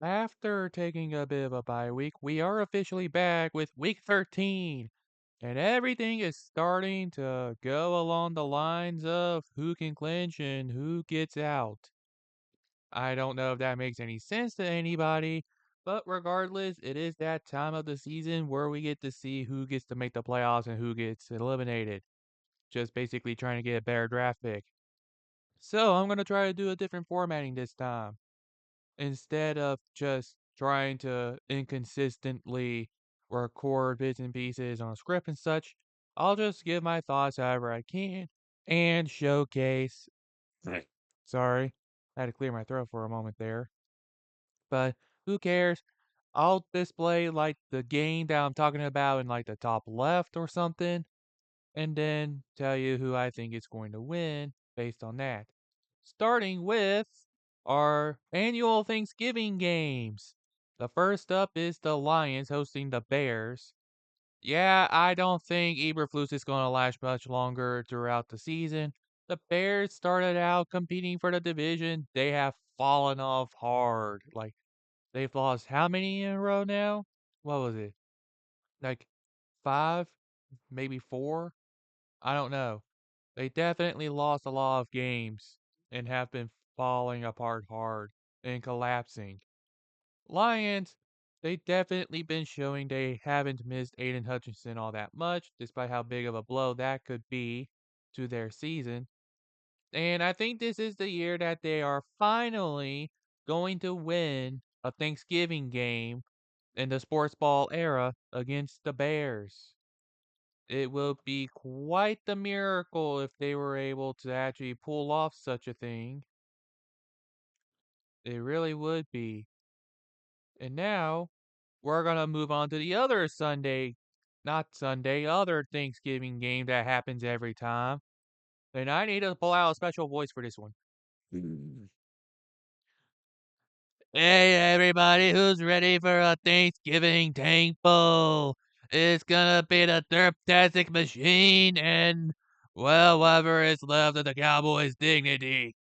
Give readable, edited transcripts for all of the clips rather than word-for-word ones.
After taking a bit of a bye week, we are officially back with week 13. And everything is starting to go along the lines of who can clinch and who gets out. I don't know if that makes any sense to anybody, but regardless, it is that time of the season where we get to see who gets to make the playoffs and who gets eliminated. Just basically trying to get a better draft pick. So I'm going to try to do a different formatting this time. Instead of just trying to inconsistently record bits and pieces on a script and such, I'll just give my thoughts however I can and showcase. Right. Sorry, I had to clear my throat for a moment there. But who cares? I'll display like the game that I'm talking about in like the top left or something, and then tell you who I think is going to win based on that. Starting with our annual Thanksgiving games. The first up is the Lions hosting the Bears. Yeah, I don't think Eberflus is going to last much longer throughout the season. The Bears started out competing for the division. They have fallen off hard. Like, they've lost how many in a row now? What was it? Like, five? Maybe four? I don't know. They definitely lost a lot of games and have been falling apart hard and collapsing. Lions, they definitely been showing they haven't missed Aiden Hutchinson all that much, despite how big of a blow that could be to their season. And I think this is the year that they are finally going to win a Thanksgiving game in the sports ball era against the Bears. It will be quite the miracle if they were able to actually pull off such a thing. It really would be. And now, we're gonna move on to the other other Thanksgiving game that happens every time. And I need to pull out a special voice for this one. Mm. Hey everybody, who's ready for a Thanksgiving tank bowl? It's gonna be the Derptastic Machine and, well, whatever is left of the Cowboys' dignity.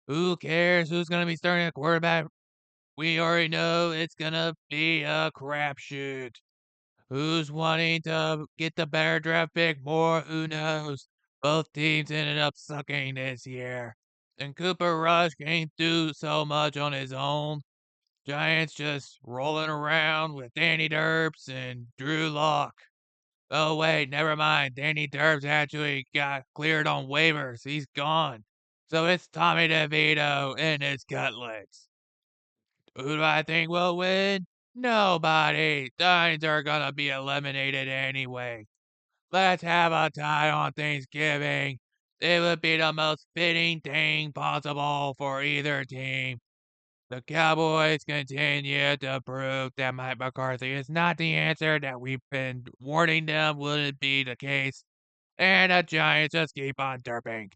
Who cares who's gonna be starting at quarterback? We already know it's gonna be a crapshoot. Who's wanting to get the better draft pick more? Who knows? Both teams ended up sucking this year. And Cooper Rush can't do so much on his own. Giants just rolling around with Danny Derps and Drew Lock. Oh, wait, never mind. Danny Derps actually got cleared on waivers. He's gone. So it's Tommy DeVito and his cutlets. Who do I think will win? Nobody. Giants are gonna be eliminated anyway. Let's have a tie on Thanksgiving. It would be the most fitting thing possible for either team. The Cowboys continue to prove that Mike McCarthy is not the answer that we've been warning them wouldn't be the case. And the Giants just keep on derping.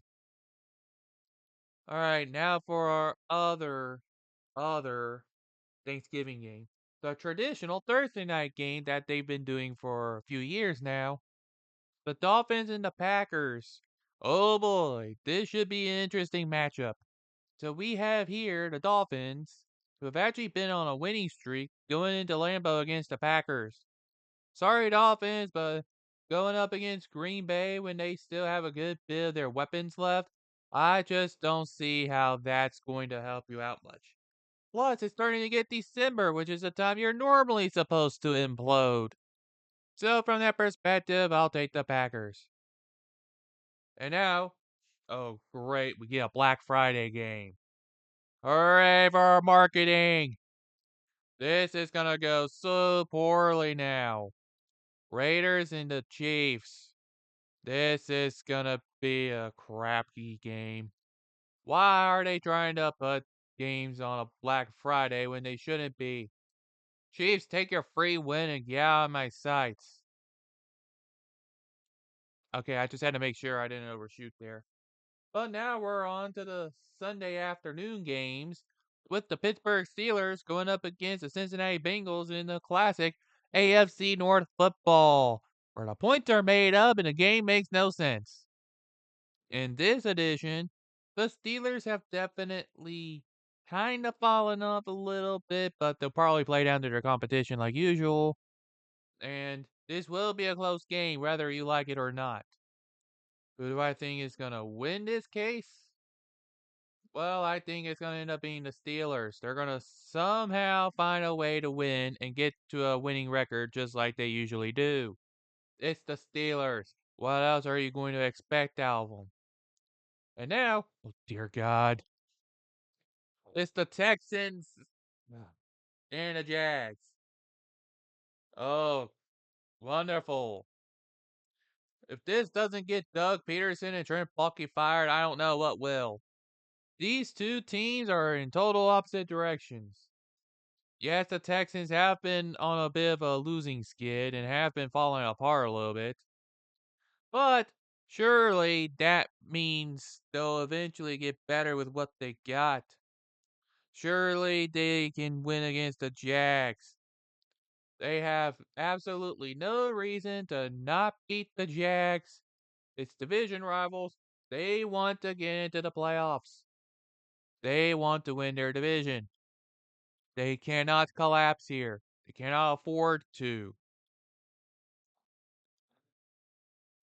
Alright, now for our other Thanksgiving game. The traditional Thursday night game that they've been doing for a few years now. The Dolphins and the Packers. Oh boy, this should be an interesting matchup. So we have here the Dolphins, who have actually been on a winning streak, going into Lambeau against the Packers. Sorry, Dolphins, but going up against Green Bay when they still have a good bit of their weapons left, I just don't see how that's going to help you out much. Plus, it's starting to get December, which is the time you're normally supposed to implode. So, from that perspective, I'll take the Packers. And now, oh, great, we get a Black Friday game. Hooray for our marketing! This is gonna go so poorly now. Raiders and the Chiefs. This is gonna be a crappy game. Why are they trying to put games on a Black Friday when they shouldn't be? Chiefs, take your free win and get out of my sights. Okay, I just had to make sure I didn't overshoot there. But now we're on to the Sunday afternoon games with the Pittsburgh Steelers going up against the Cincinnati Bengals in the classic AFC North football, where the points are made up and the game makes no sense. In this edition, the Steelers have definitely kind of falling off a little bit, but they'll probably play down to their competition like usual. And this will be a close game, whether you like it or not. Who do I think is going to win this case? Well, I think it's going to end up being the Steelers. They're going to somehow find a way to win and get to a winning record just like they usually do. It's the Steelers. What else are you going to expect out of them? And now, oh dear God, it's the Texans and the Jags. Oh, wonderful. If this doesn't get Doug Peterson and Trent Baalke fired, I don't know what will. These two teams are in total opposite directions. Yes, the Texans have been on a bit of a losing skid and have been falling apart a little bit. But surely that means they'll eventually get better with what they got. Surely they can win against the Jags. They have absolutely no reason to not beat the Jags. It's division rivals. They want to get into the playoffs. They want to win their division. They cannot collapse here. They cannot afford to.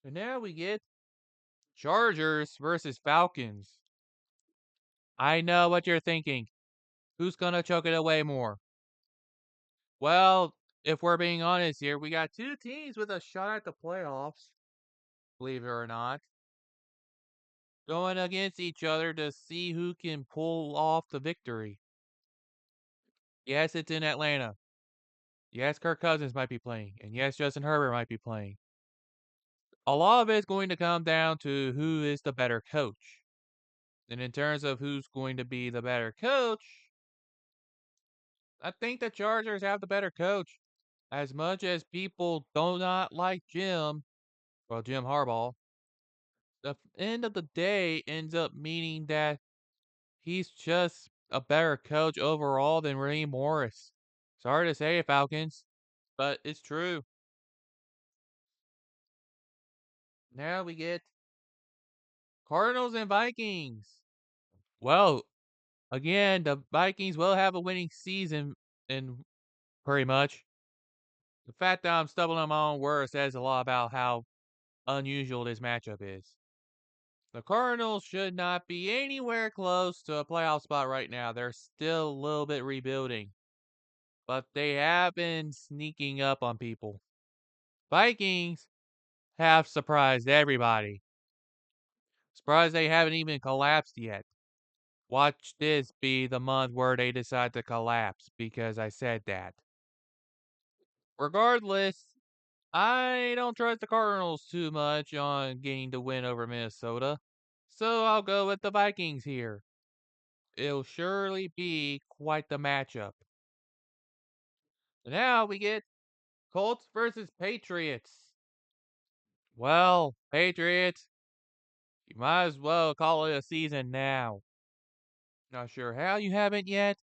And now we get Chargers versus Falcons. I know what you're thinking. Who's going to choke it away more? Well, if we're being honest here, we got two teams with a shot at the playoffs, believe it or not, going against each other to see who can pull off the victory. Yes, it's in Atlanta. Yes, Kirk Cousins might be playing. And yes, Justin Herbert might be playing. A lot of it's going to come down to who is the better coach. And in terms of who's going to be the better coach, I think the Chargers have the better coach. As much as people do not like Jim Harbaugh, the end of the day ends up meaning that he's just a better coach overall than Raheem Morris. Sorry to say it, Falcons, but it's true. Now we get Cardinals and Vikings. Well, again, the Vikings will have a winning season in pretty much. The fact that I'm stumbling on my own words says a lot about how unusual this matchup is. The Cardinals should not be anywhere close to a playoff spot right now. They're still a little bit rebuilding, but they have been sneaking up on people. Vikings have surprised everybody. Surprised they haven't even collapsed yet. Watch this be the month where they decide to collapse because I said that. Regardless, I don't trust the Cardinals too much on getting the win over Minnesota, so I'll go with the Vikings here. It'll surely be quite the matchup. Now we get Colts versus Patriots. Well, Patriots, you might as well call it a season now. Not sure how you haven't yet,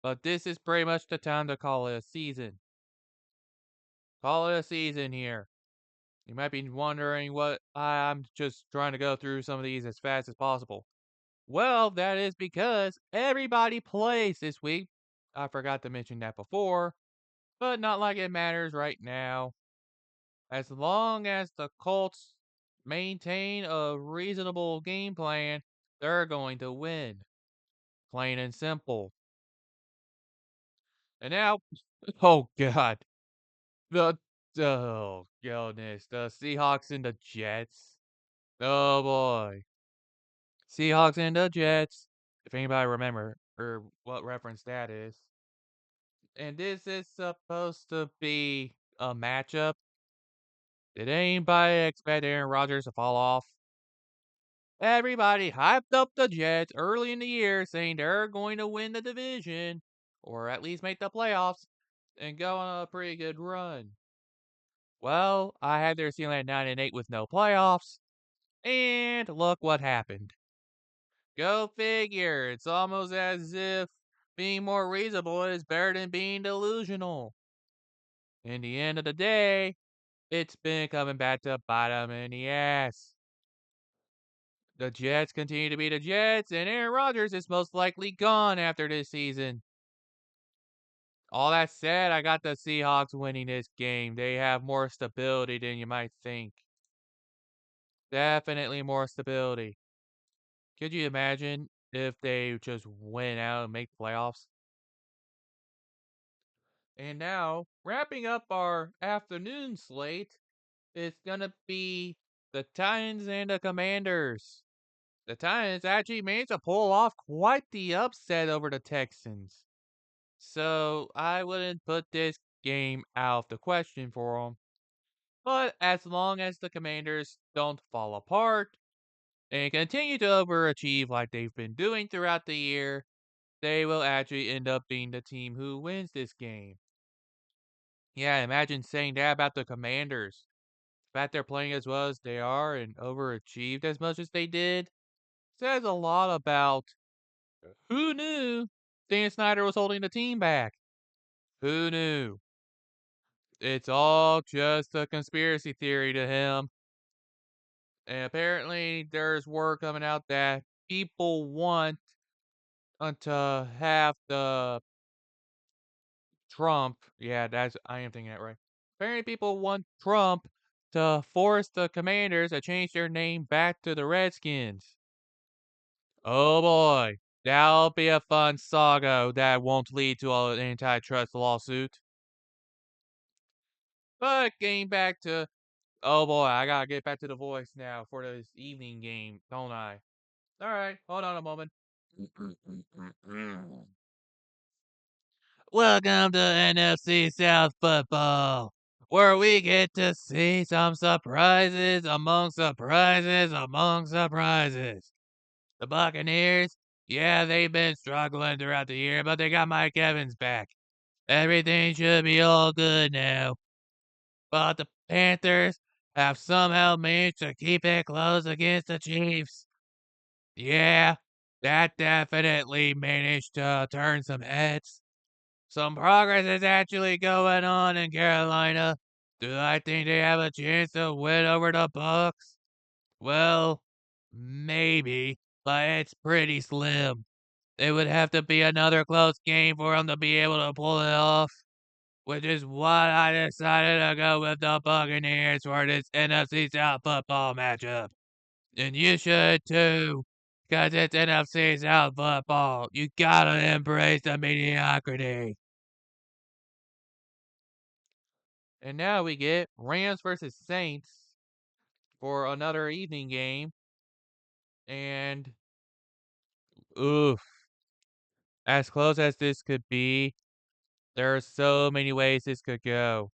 but this is pretty much the time to call it a season. Call it a season here. You might be wondering what I'm just trying to go through some of these as fast as possible. Well, that is because everybody plays this week. I forgot to mention that before, but not like it matters right now. As long as the Colts maintain a reasonable game plan, they're going to win. Plain and simple. And now, oh God, the oh goodness, the Seahawks and the Jets. Oh boy, Seahawks and the Jets. If anybody remember or what reference that is. And this is supposed to be a matchup. Did anybody expect Aaron Rodgers to fall off? Everybody hyped up the Jets early in the year saying they're going to win the division or at least make the playoffs and go on a pretty good run. Well, I had their ceiling at 9-8 with no playoffs, and look what happened. Go figure. It's almost as if being more reasonable is better than being delusional. In the end of the day, it's been coming back to bite 'em in the ass. The Jets continue to be the Jets, and Aaron Rodgers is most likely gone after this season. All that said, I got the Seahawks winning this game. They have more stability than you might think. Definitely more stability. Could you imagine if they just went out and make the playoffs? And now, wrapping up our afternoon slate, it's gonna be the Titans and the Commanders. The Titans actually managed to pull off quite the upset over the Texans. So I wouldn't put this game out of the question for them. But as long as the Commanders don't fall apart and continue to overachieve like they've been doing throughout the year, they will actually end up being the team who wins this game. Yeah, imagine saying that about the Commanders. The fact they're playing as well as they are and overachieved as much as they did says a lot about who knew Dan Snyder was holding the team back. Who knew? It's all just a conspiracy theory to him. And apparently, there's word coming out that people want to have the Trump. Yeah, I am thinking that right. Apparently, people want Trump to force the Commanders to change their name back to the Redskins. Oh boy, that'll be a fun saga that won't lead to an antitrust lawsuit. But getting back to, oh boy, I gotta get back to the voice now for this evening game, don't I? All right, hold on a moment. Welcome to NFC South Football, where we get to see some surprises among surprises among surprises. The Buccaneers, yeah, they've been struggling throughout the year, but they got Mike Evans back. Everything should be all good now. But the Panthers have somehow managed to keep it close against the Chiefs. Yeah, that definitely managed to turn some heads. Some progress is actually going on in Carolina. Do I think they have a chance to win over the Bucks? Well, maybe, but it's pretty slim. It would have to be another close game for them to be able to pull it off, which is why I decided to go with the Buccaneers for this NFC South football matchup. And you should too, because it's NFC South football. You gotta embrace the mediocrity. And now we get Rams versus Saints for another evening game. And oof, as close as this could be, there are so many ways this could go.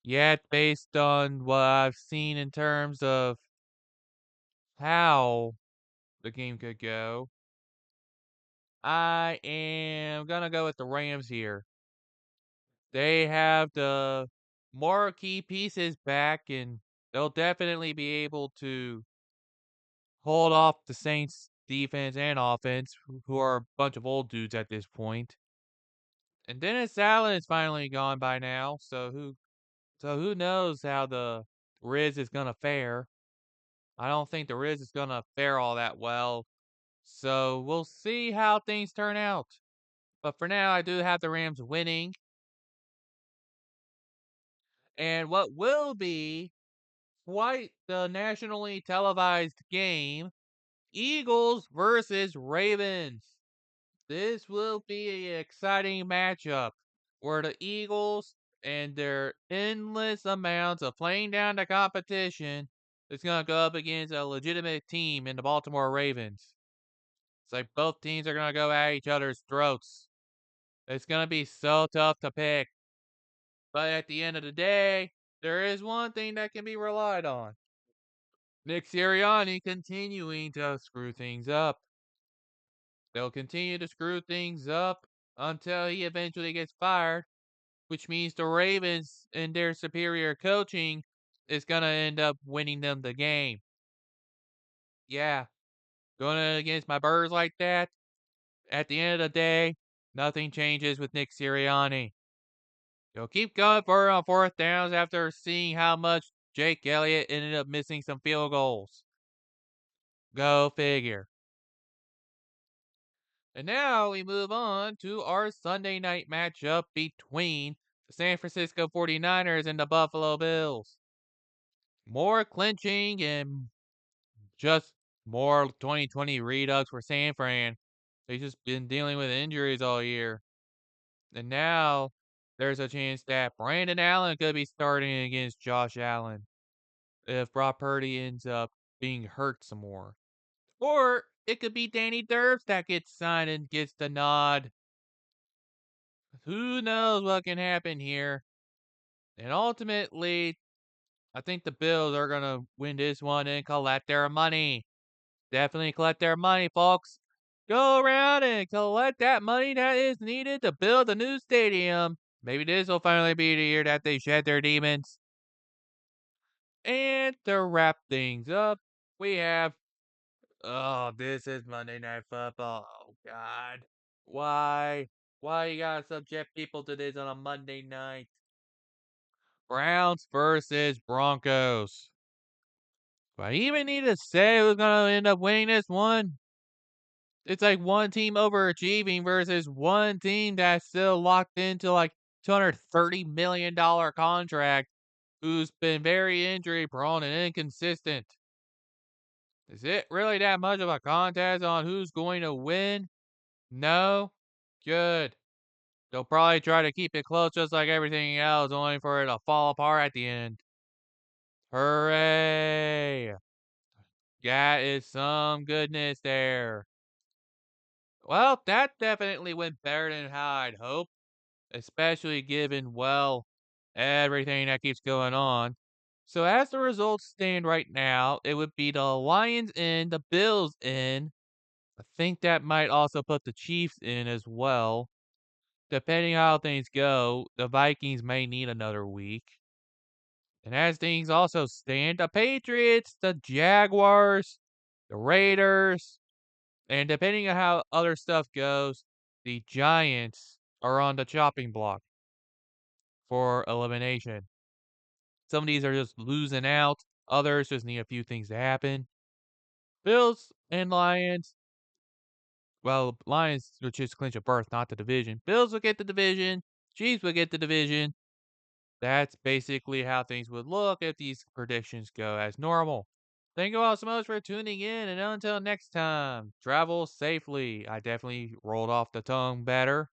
Yet, based on what I've seen in terms of how the game could go, I am gonna go with the Rams here. They have the more key pieces back, and they'll definitely be able to hold off the Saints defense and offense, who are a bunch of old dudes at this point. And Dennis Allen is finally gone by now, so who knows how the Riz is gonna fare. I don't think the Riz is gonna fare all that well. So we'll see how things turn out. But for now, I do have the Rams winning. And what will be quite the nationally televised game, Eagles versus Ravens. This will be an exciting matchup where the Eagles and their endless amounts of playing down the competition is going to go up against a legitimate team in the Baltimore Ravens. It's like both teams are going to go at each other's throats. It's going to be so tough to pick. But at the end of the day, there is one thing that can be relied on. Nick Sirianni continuing to screw things up. They'll continue to screw things up until he eventually gets fired, which means the Ravens and their superior coaching is going to end up winning them the game. Yeah, going against my birds like that, at the end of the day, nothing changes with Nick Sirianni. He'll keep going for it on fourth downs after seeing how much Jake Elliott ended up missing some field goals. Go figure. And now we move on to our Sunday night matchup between the San Francisco 49ers and the Buffalo Bills. More clinching and just more 2020 redux for San Fran. They've just been dealing with injuries all year. And now there's a chance that Brandon Allen could be starting against Josh Allen if Brock Purdy ends up being hurt some more. Or it could be Danny Dirbs that gets signed and gets the nod. Who knows what can happen here? And ultimately, I think the Bills are going to win this one and collect their money. Definitely collect their money, folks. Go around and collect that money that is needed to build a new stadium. Maybe this will finally be the year that they shed their demons. And to wrap things up, we have. Oh, this is Monday Night Football. Oh, God. Why? Why you gotta subject people to this on a Monday night? Browns versus Broncos. Do I even need to say who's gonna end up winning this one? It's like one team overachieving versus one team that's still locked into like $230 million contract who's been very injury prone and inconsistent. Is it really that much of a contest on who's going to win? No? Good. They'll probably try to keep it close just like everything else, only for it to fall apart at the end. Hooray! That is some goodness there. Well, that definitely went better than how I'd hoped, especially given, well, everything that keeps going on. So as the results stand right now, it would be the Lions in, the Bills in. I think that might also put the Chiefs in as well. Depending how things go, the Vikings may need another week. And as things also stand, the Patriots, the Jaguars, the Raiders, and depending on how other stuff goes, the Giants are on the chopping block for elimination. Some of these are just losing out. Others just need a few things to happen. Bills and Lions. Well, Lions will just clinch a berth, not the division. Bills will get the division. Chiefs will get the division. That's basically how things would look if these predictions go as normal. Thank you all so much for tuning in, and until next time, travel safely. I definitely rolled off the tongue better.